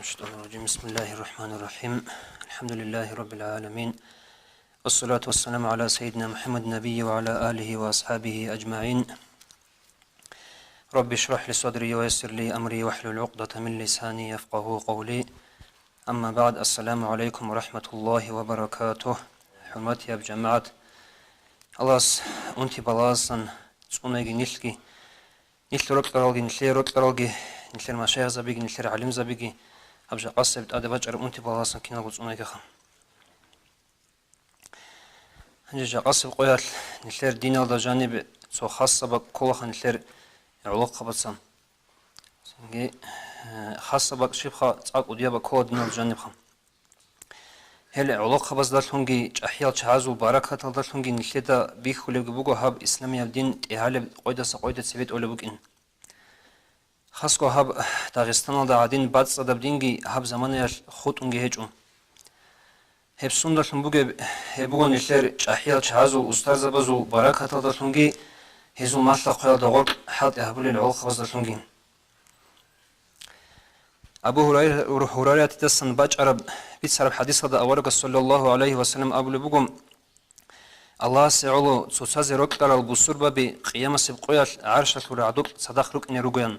الشيطان الرجيم. بسم الله الرحمن الرحيم. الحمد لله رب العالمين، والصلاة والسلام على سيدنا محمد النبي وعلى آله وأصحابه أجمعين. رب اشرح لي صدري ويسر لي أمري واحلل عقدة من لساني يفقه قولي. أما بعد، السلام عليكم ورحمة الله وبركاته. حرمتي يا جماعة الله أنتي بلاسن سونيجي نيلكي نيل ركلالجي نيل ركلالجي نيل مشايخ زبيجي نيل علم زبيجي أبجا قصبت أدبج أنتي بلاسن كنا قلت سونيجي خم هنجا قصب قيال نيل دين الله جانب سو خاصة بكل خن نيل علاقة بتصم سنجي خاصة بشبخة تعق وديا بكل دين الله جانب خم هل علاقة بس دلتونجي أحيال شهازو بركة دلتونجي نشيدا بيخولي بوجو هاب إسلامي الدين تهالب قيدة سويت أول بوجين خاصكو هاب داغستان دعادين بعد صدب دينجي هاب زمانه خطونجي هجوم هب سندلتون بوجي هبوجو نشير أحيال شهازو أستاذ بزو بركة دلتونجي هزو مطلق خيال دغور حال يهبول العلاقة بس دلتونجي أبو هريرة تدسن باج عرب بيت سرب حديث هذا أورق صلى الله عليه وسلم أبو لبوجم الله سعلو سوساز ركتر البصور ببي قيام سبقيا عرشة الرعدوك صدق ركن رجيان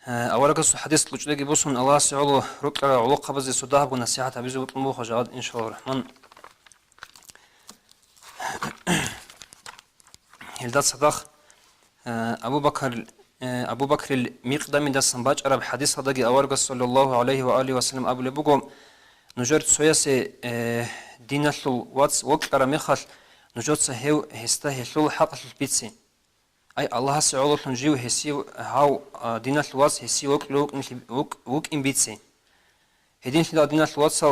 أورق الحديث لجدك بوسون الله سعلو ركتر علق بز صداه ونصيحة بيزو بطمو خجاد إن شاء الله الرحمن هلدات صدق أبو بكر المقدم دستن باج عرب حديث هذا أورق صلى الله عليه وآله وسلم أبو لبوجم نجرت سوياسي دينالو واتس وقتر مخال نجرت سهو هستهلو حق البيتسي أي الله سعولو تنجيو هسيو هاو دينالو واتس هسيو وك إن بيتسي هدين شدا دينالو واتس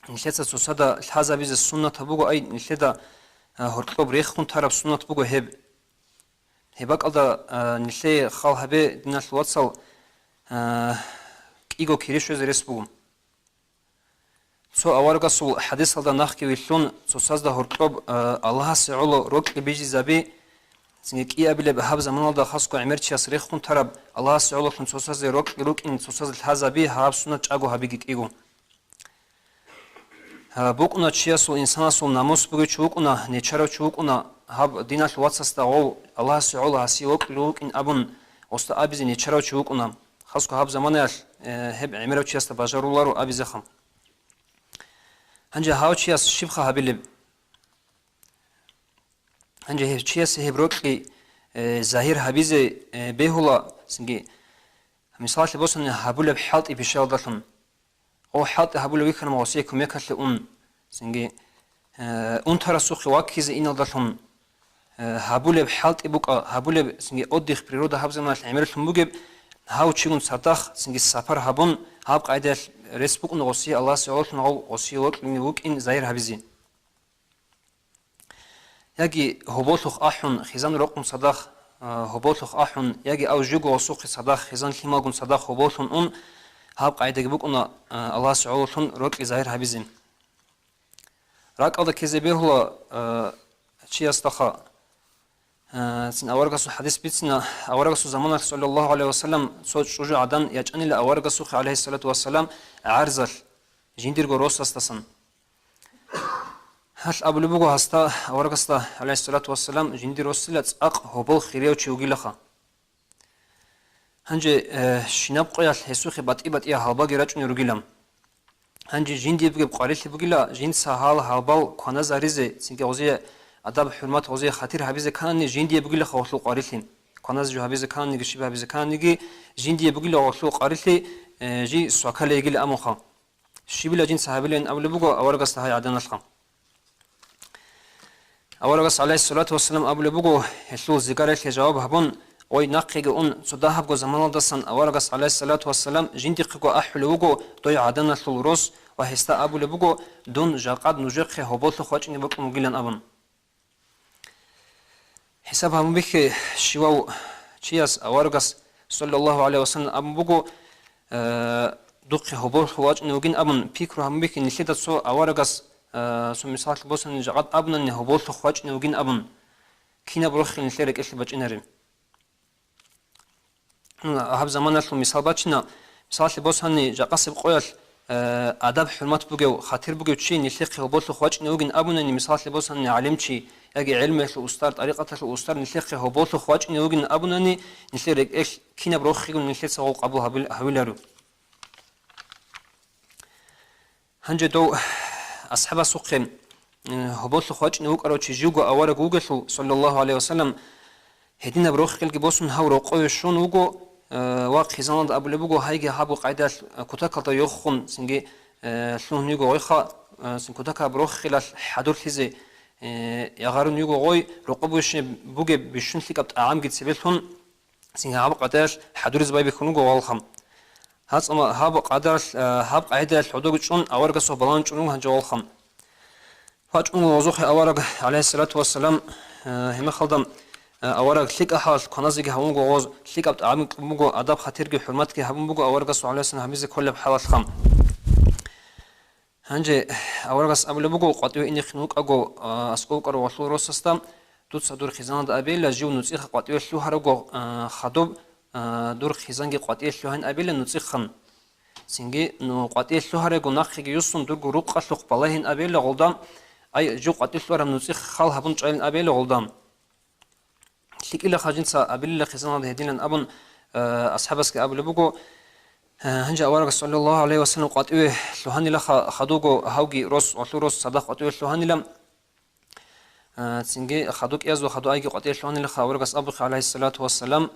نشدا سوسادا الحازة بيز السنة تبوغو أي نشدا هرقب ريخون تراب سنة تبوغو هباك ألدا نشي خال هبي دينالو واتس إيجو كيريشو زريس بوغم سو أورغا سو حديث هذا نحكي ويلون سو سازدا هرقب الله سعولو روك بيجي زبي سنجك إيه بله بهاب زمان هذا خاصكو عمرتش يسريخ كون تراب الله سعولو كون سو ساز روك إن سو ساز الحزا بي هاب سنة أجو هبيجيك إيجو بوكنا تشياسو إنسان سو ناموس بوجي شوكنا نيشارو شوكنا هاب دينا الواتستا أو الله سعولو هسي روك إن أبون أستا أبيزي نيشارو شوكنا خاصكو هاب زمان هب عمرتش يستا بجارولارو أبيزي خم هنجا هاو تشياس شبخة هبيلب هنجا تشياس هبروكي ظاهر هبيزي بيهولا سنجي مثال لبوسن هبولب حالت بشال دلتون أو حالت هبولب ويكنا موسيقى ميكاتل سنجي ترى سوخي واكيز إن دلتون هبولب حالت بوكا هبولب سنجي أوديخ بريرودا هبزمان العمرت موجب هاو تشيغون صداخ سنجي سفر هبون هاب قاعدة رسبوك نغسي الله سعولت نغو غسي وك إن زاير هبزين يجي هبوطخ أحون خزان رقم صداخ هبوطخ أحون يجي أو جوجو وسوق صداخ خزان كيماغون صداخ هبوطن هاب قاعدة جبوك الله سعولت رك زاير هبزين راك هذا كذبه هو شيء استخا سن أورغسو حديث بيتنا أورغسو زمان صلى الله عليه وسلم صوت شجاع عدن يجأني لأورغسو عليه الصلاة والسلام عرزل جندير جروس استسن هل أبو لبوغو هستا أورغستا عليه الصلاة والسلام جندير وسلت أق هبول خيريو تشيوغي لخا هنجي شناب قيال هسوخي بات إيا هالباقي راجوني رجيلم هنجي جندي بقى بقاريل بقيلا جند سهال هالبال كوانا زاريزي سنجي غزية أدب حرمات غزية خطير هبيزة كان جندي بقيلا خوصلو قاريلين كوانا جو هبيزة كان نيجي شبه هبيزة كان نيجي جندي بقيلا خوصلو قاريلي جي سوكالي يجي لأموخا شبيلا جند سهابيلين أول بقى أورغس هاي عدنا الخام أورغس عليه الصلاة والسلام أول بقى هسلو زكارة جواب هبون وي نقيق صداها بقى زمان دسن أورغس عليه الصلاة والسلام جندي قيقو أحلو بقى دوي عدنا الروس وهستا أول بقى دون جاقاد نجاق هبوط خواجني بقى مقيلن أبن حسابها مبيك شواو تشياس أورغس صلى الله عليه وسلم أبن بقى دقي هبوط خواجني وجين أبن بيكرو هم بيك نشيدت سو أورغس سو مثال بوسن جاقاد أبن إن هبوط خواجني وجين أبن كينا بروخ نشيرك إيش بجنري هاب زمان لو مثال بچنا مثال بوساني جاقاسب قويل ادب حرمت بوگو خاطر بوگو چی نلخ هبوت خواچ نوگن ابونني مثال بوساني علم چی اگه علم لو استار طريقه لو استار نلخ هبوت خواچ نوگن ابونني نلخ كينا بروخ نلخ سو قبل هبلارو هنجه دو اصحاب سوق هبوت خواچ نوگ ارو چی جوگو اوار گوگل صلى الله عليه وسلم هدينا بروخ كل بوسن هاورو قوي شون وجو واقع زند أبو لبوجو هايجي هابو قاعدة كتاكا تيخون سنجي شون يجو غيخا سن كتاكا بروخ خلال حدور هذي يغارون يجو غوي رقبوش بوجي بيشون ثقة عام جد سبيلهم سنجي هابو قاعدة حدور زباي بيخونو جو والخم هذا أما هابو قاعدة الحدود شون أورجا صبلان شونو هنجو والخم فاجون وزوخ أورج عليه الصلاة والسلام هم خلدم أورق ثق أحد كنازك هم جواز ثق أبد عام مجو أدب خطير جو حرمتك هم مجو أورق صلى الله عليه وسلم هميز كل بحال خم هنجي أورق قبل مجو قطيو إني خنوق أجو أسقوق أرو وصل روسستم دوت صدور خزان أبيل لجيو نصيخ قطيو شلو هرجو خدوب دور خزان قطيو شلو هن أبيل نصيخ خن سنجي نو قطيو شلو هرجو نخي يوسن دور جروق خلق بالله أبيل لغلدام أي جو قطيو شلو هرم نصيخ خال هبون شايل أبيل لغلدام ليك إلا خاجنسا أبيل خزان هدينا أبون أصحابك أبو بوجو هنجا أورق صلى الله عليه وسلم قاتوه لهاني لخ خدوجو هاوجي روس وثروس صدق قاتوه لهاني لم تنجي خدوك يزو خدو أيجي قاتوه لهاني لخ أورق أبوخ عليه الصلاة والسلام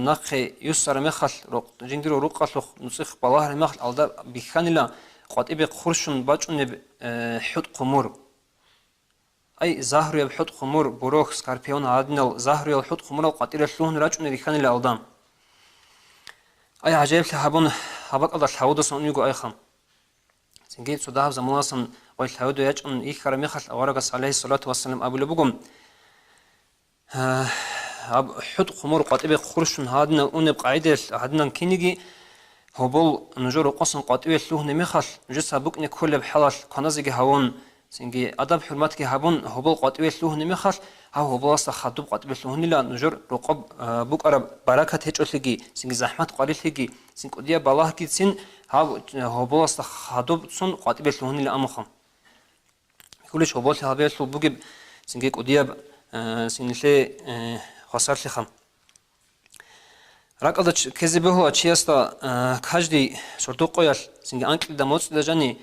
نقي يسر مخل جندرو رقص نسخ بالله مخل ألدا بخاني لا قاتوه بخرشون باجون حد قمور أي زهر يبحث خمور بروخ سكاربيون عادنال زهر يبحث خمور وقاتل شلون رجع نريخان الألدام أي عجيب لهابون هبق الله الحوض صن يجو أي خم سنجيت صداه زمان صن والحوض يجون إخر مخل أورجس عليه الصلاة والسلام أبو لبقم حد خمور قاتل خرشون هادنا ونبقى عيد هادنا كينيجي هبول نجور قصن قاتل شلون مخل جس بقني كل بحلال كنازج هون سنجي أدب حرمتك هبون هبول قاتوي شلوه نمخش هاو هبول است خدوب قاتوي شلوه نلا نجور رقب بوك أرب بركة هيجولهجي سنجي زحمة قليلهجي سنج قديا بالله كي سن هاو هبول است خدوب سن قاتوي شلوه نلا أمخم كلش هبول هابي شلو بوجب سنجي قديا سنلي خسر لخم رك أدش كذبه هو أشياء كهجدي صرتو قيل سنجي أنكل دموت دجاني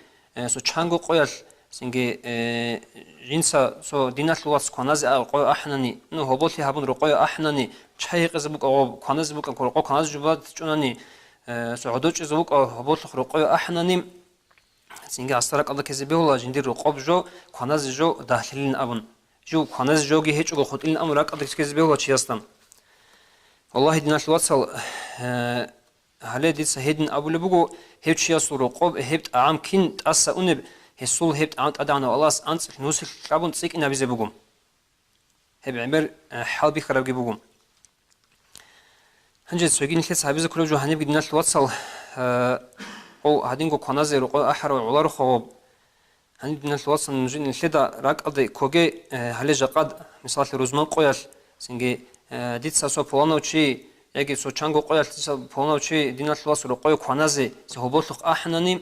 سو چانگو قيل سنجي جنسا سو دينات لواس كوناز قوي أحناني نو هبولي هابون رقوي أحناني شيء قزبوك أو كوناز بوك كورقو كوناز جبات جوناني سو عدوش زبوك أو هبول رقوي أحناني سنجي أسترك الله كذبه الله جندير رقاب جو كوناز جو داخلين أبون جو كوناز جو جي هيج خطين أمر رك الله كذبه الله شيء والله دينات لواس هلا ديت سهيدن أبو لبوجو هيج شيء رقاب هبت عام كين تأسى أنب هسول هبت عند أدانا الله أنت نوسل شعبون تسيك إن أبيز بقوم هب عمر حال بخرب بقوم هنجد سويجين كيس أبيز كل جو هنيب جدنا الوصل أو هادين جو كنازير أو أحر وعلار خواب هنيب جدنا الوصل نجين الخدا راك أضي كوجي هلا جقاد مثال روزمان قيل سنجي ديت ساسو بولانو شيء يجي سو چانگو قيل ساسو بولانو شيء دينا الوصل قيل كنازي سهوبوتلق أحناني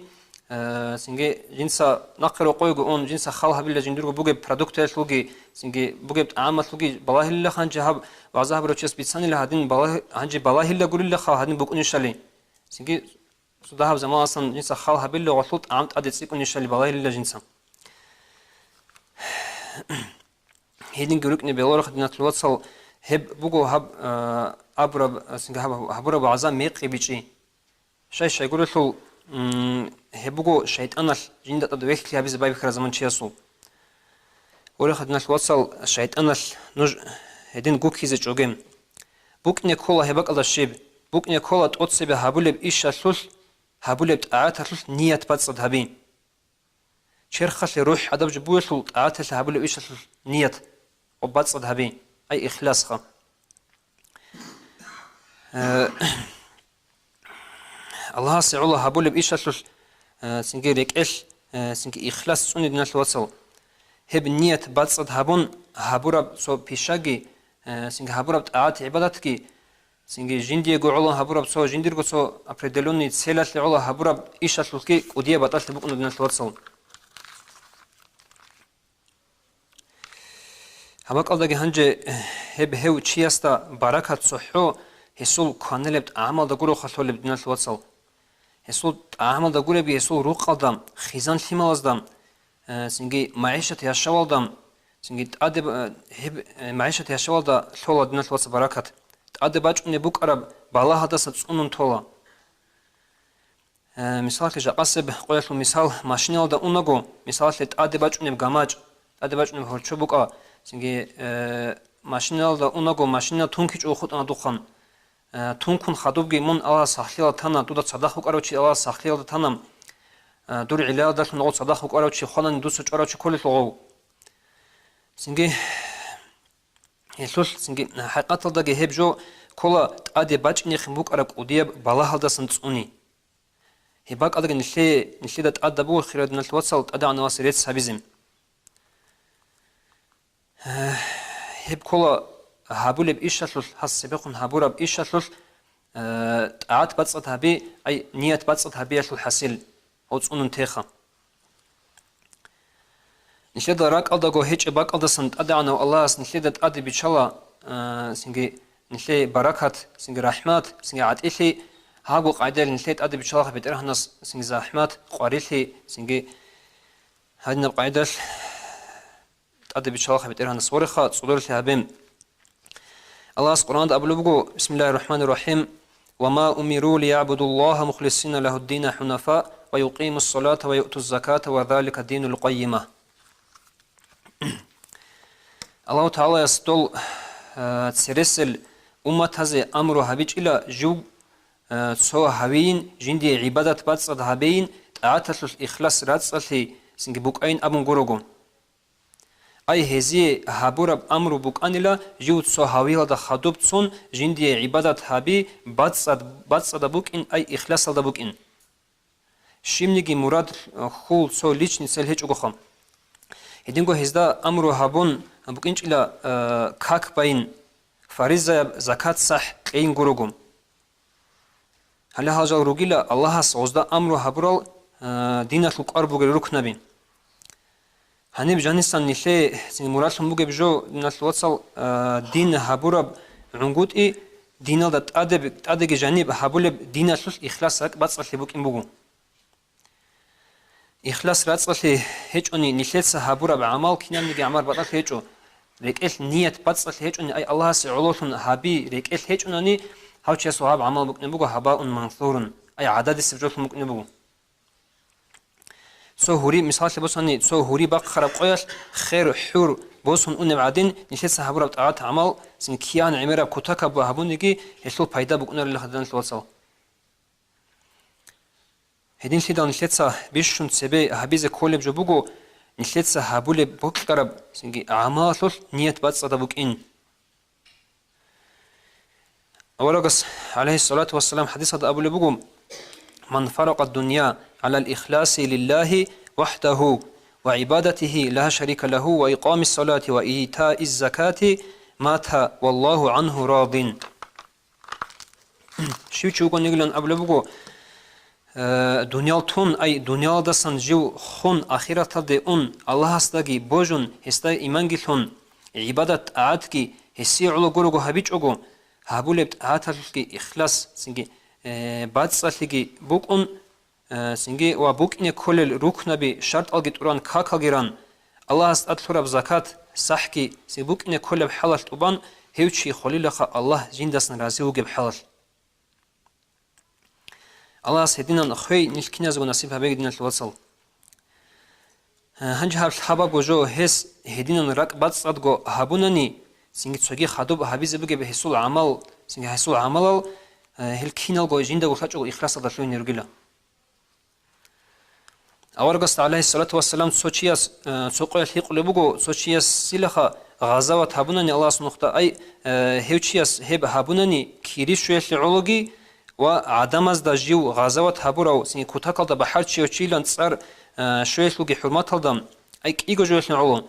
سنجي جنسا نقل وقوي أون جنسا خالها بالله جندرو بوجي برودكت لوجي سنجي بوجي عامة لوجي بالله الله خان جهاب وعزاه بروتشيس بيتساني لهادين بالله هنجي بالله الله قول الله خاهدين بوكون يشلي سنجي صدها زمان أصلا جنسا خالها بالله وصلت عمت أدي تسيكون يشلي بالله الله جنسا هيدين جروكني بيلور خدنا تلوصل هب بوجو هب أبرب سنجي هبرب عزام ميقي بيجي شيء يقول له هبوجو شيطان الجند تدويخ كلي هبيز باي بخير زمان شياسو ولا خدنا الوصل شيطان نج هدين جوك هيز جوجم بوك نيكولا هبك الله شيب بوك نيكولا تقصي بهابول بإيش أسلول هابول بتعات أسلول نية بتصد هبين شرخة روح أدب جبوه تعات هابول بإيش أسلول نية وبتصد هبين أي إخلاص خا الله سعوله هابول بإيش أسلول سنجي ريكش سنجي إخلاص سوني دنا الوصل هب نية بتصد هابون هابورا سو بيشاجي سنجي هابورا بتعات عبادتك синги жинди го'ула хабураб со жиндир го со определенный целасли ула хабураб ишаслки удия батасли букну динасватсал хамакалдаги ханже хев чияста баракат сохо хесул канелеб амал да гуру хасолеб динасватсал хесул амал да гуреб хесул руқалдам хизан хималаздам синги маишат яшавалдам синги адеб маишат яшавалда сола динасватса баракат аде бачуне букараб балахадаса цунун тола мисал ки жaqaseb qoyaslu misal машиналда унаго мисал лет аде бачуне гамач аде бачуне хорчо бука синги машиналда унаго машина тункич охот адухан тункун хадубги мун ала сахлила тана туда садаху карочи ала сахлила танам дур илада нол садаху карочи хонан дусу чарочи колисло синги Иисус синги хақаталдаги хебжо кола аде бачни химбук арак удияб балахалдасын цуни хибак адаги нишедат адабу хираднал ватсал ада анвасирет сабизим хеб кола хабулеб ишаслус хасбекун хабураб ишаслус таат бацат хаби ай ният бацат хаби асл хасил оцунун теха нишеда ракалдаго хеч бакалдасын адана Аллахс нишедат ади бичала синги нише баракат синги рахмат синги атили хагу қайдал нишед ади бичала бетерхнас синги захмат qarili синги хадна қайдал ади бичала бетерхнас вореха цудурли хабем Аллахс Qur'анда аблубгу бисмиллахир рахманир рахим وما أمروا ليعبدوا الله مخلصين له الدين حنفاء ويقيموا الصلاة ويؤتوا الزكاة وذلك الدين القيمة Аллаху Таала стол цересел умматазе амру хабичила жуг со хавин жинди ибадат бацад хабин таатасус ихлас рацали синги букайн абун гурогу ай хези хабураб амру буканила жуг со хавила да хадуб цун жинди ибадат хаби бацад букин ай ихлас да букин шимниги мурад хул со личный цель хеч угохам Единго хезда амру хабун букинчила как байн фариза закат сах ин гурugum ҳала ҳажал ругила Аллаҳас озда амру хабурал динасу қарбуге рукнабин ҳаниб ҷанисан нихе мураслум буге бижо наслуатсал дин хабураб унгути диналда тадеги ҷаниб хабулеб динасус ихлас рак бацали букин бугу ихлас рацали хечуни нихеса хабураб амал кинамниги амар батал хечу рекел ният бацал хечуни ай Аллаҳс улулун хаби рекел хечунани ҳавчи сохаб амал букне бугу хабаун мансурун ай адади сибжулун букне бугу со хури мисал босани со хури бақ хараб qoyal хер хур боsun унеб адин нихеса хабураб таат амал син киян имера кутака бу хабуниги хесул пайда букнер лахдан лосал Hedin sidan nişletsa bişun sebe habize koleb jobugo nişletsa habule boklarab singi amasul niyet batsada bukin Awalagas alayhi salatu wassalam hadisada abule bugum man faraqa ad-dunya ala al-ikhlasi lillahi wahdahu wa ibadatihi la sharika lahu wa iqamis salati wa ita'iz zakati mata wallahu anhu radin Şuçu goniglan abule bugo Дунял ай дуняалдасан жив хун ахираталде ун Аллаҳастаги божун хестай имангилхун ибадат аатки хеси улу гуругу хабичугу хабулеб ааталки ихлас синги бацалиги букун синги ва букине колел рукнаби шарт алги туран какагиран Аллаҳаст атлураб закат сахки си букине колеб халал тубан хевчи холилаха Аллаҳ жиндасн разиугеб халал Аллаҳс ҳединан хӯй нилкиназгу насиб ҳабегидинал васал ҳанҷа ҳаба божо ҳес ҳединан рак бацадго ҳабунани синги цоги хадуб ҳабизе буге ҳесул амал синги ҳесул амалал ҳилкиналго жиндагу хачугу ихласада шлӯй нергила аваргаст алайҳи салату вассалам сочияс соқоял ҳиқуле буго сочияс силаха ғазават ҳабунани Аллаҳс нухта ай ҳевчияс ҳеб ҳабунани кири шӯяли ологи ва адамаз да жив ғазават хабурав синги кутакалда ба ҳар чиочилан цар шӯяслуги ҳурматалдам ай киго жӯясни улун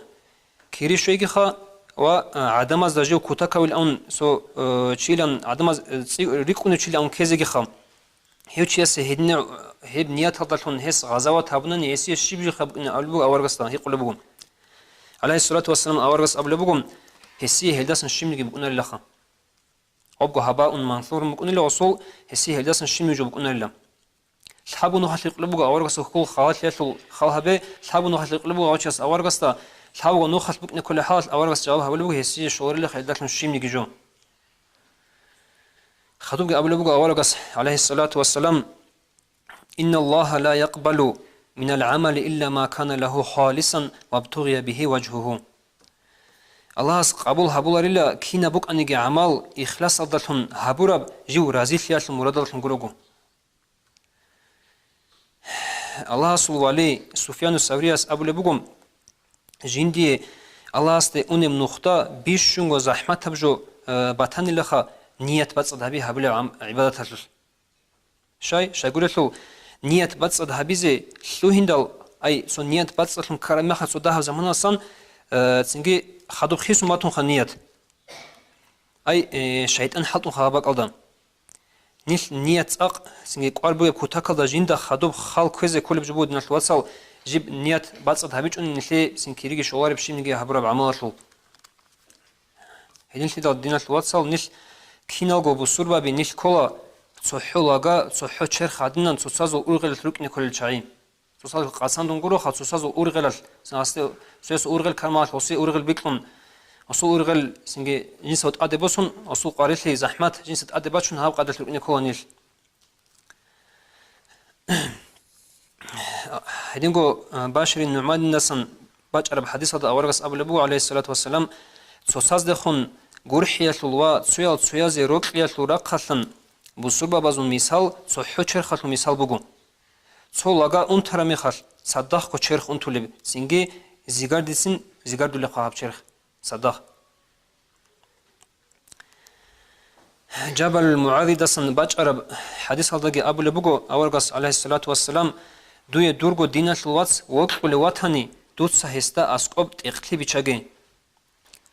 кири шӯягиха وعدم از دجو كوتاكاول اون سو تشيلان عدم از ريكونو تشيلان كيزيغي خم هيوتشيس هيد نيات هضلون هس غزوات هبنن يسي شيبجي خبن البو اورغستا هي قلبو عليه الصلاه والسلام اورغس ابلبو هسي هلداسن شيمجي بقنا لخا ابغى هباء منثور مكون له اصول هسي هلداسن شيمجي بقنا له الحبو نو حلق لبو اورغس كل خالات يتل خالهبه الحبو نو حلق لبو اوتشس اورغستا الحبو نو خلق بقنا كل حال اورغس جوابها بلبو هسي شعور له هلداسن شيمجي جو خطوب أبو أورغس عليه الصلاة والسلام إن الله لا يقبل من العمل إلا ما كان له خالصا وابتغي به وجهه الله قبول هبول إلا كينا بوك أنيجي عمل إخلاص أدلهم هبورب جو رازي فيات المراد أدلهم قلوغو الله سبحانه عليه سفيان الثوري أبو لبوغم جندي الله است أنم نختا بيشونغ زحمت تبجو باتن لخا نيت بتصد هبي هبل عبادة هل شاي قولت نيت بتصد هبي زي شو هندل أي سو نيت بتصد كرامة خصوصا زمان أصلا تنجي خدو خيس ماتون خنيت أي شيطان حطون خابك ألدم نيت أق تنجي قاربو كوتاكل دا جندا خدو خال كوزة كل بجبود نشل وصل جيب نيت بتصد هبي جون نشلي سنكيري شوارب بشي نجي هبرب عملشلو هيدين شيء دا دينش وصل نش كينالغو بسوربا بينيش كولا صحولاغا صحو چرخ ادنن صوصازو اورغل تركني كل چاي صوصازو قاساندون غرو خا صوصازو اورغل سناست سوس اورغل كرماش وسي اورغل بيكلون اسو اورغل سنجي جنسوت ادبسون اسو قاريلي زحمت جنسوت ادباشون هاو قادل تركني كولونيل هيدينغو باشر النعمان النسن باجر بحديث هذا اورغس ابو عليه الصلاه والسلام صوصاز دخون гурхиятулва цуязе рокиятура қаслан бусурба базун мисал цохо черхату мисал бугу цолага унтара мехал саддах ко черх унтуле синге зигардисин зигардуле қаб черх саддах جبل معاذدسن бачара حديث халдаги абуле бугу аваргас алейхиссалату вассалам дуе дурго динатлвац вокуле ватани дутса хеста асқоб тиқли бичаге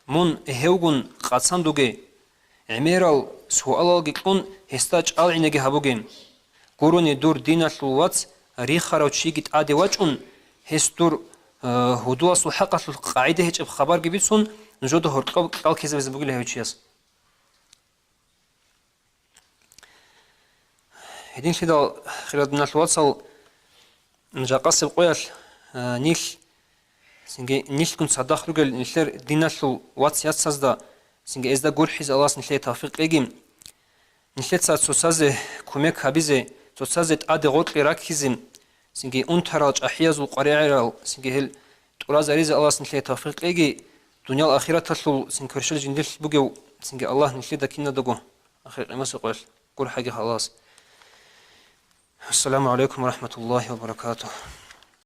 мун хевгун қацандуге эмерал суалалги кун хестач алинеге хабуге гуруни дур динатлвац рихаро чигит адевачун хестур худуасу хақасу қаиде хечб хабар гибитсун нжодо хортқоб қалкезевез бугиле хечиас هدين شيء خلال النشواتسال نجاقص بقيال نيل سنجي نيل كن صدق رجل نشر ديناشل واتس ياتساز دا سنجي إزدا قرحيز الله نشر توفيق إيجيم نشر سات سوساز كوميك هبيزه سوساز تأدي غوت إراكيزم سنجي أنتراج أحياز وقريعيرال سنجي هل تراز أريز الله نشر توفيق إيجي دنيا الآخرة تشل سنكرشل جندل بوجو سنجي الله نشر دكينا دقو آخر ما سقول كل حاجة خلاص السلام عليكم ورحمة الله وبركاته.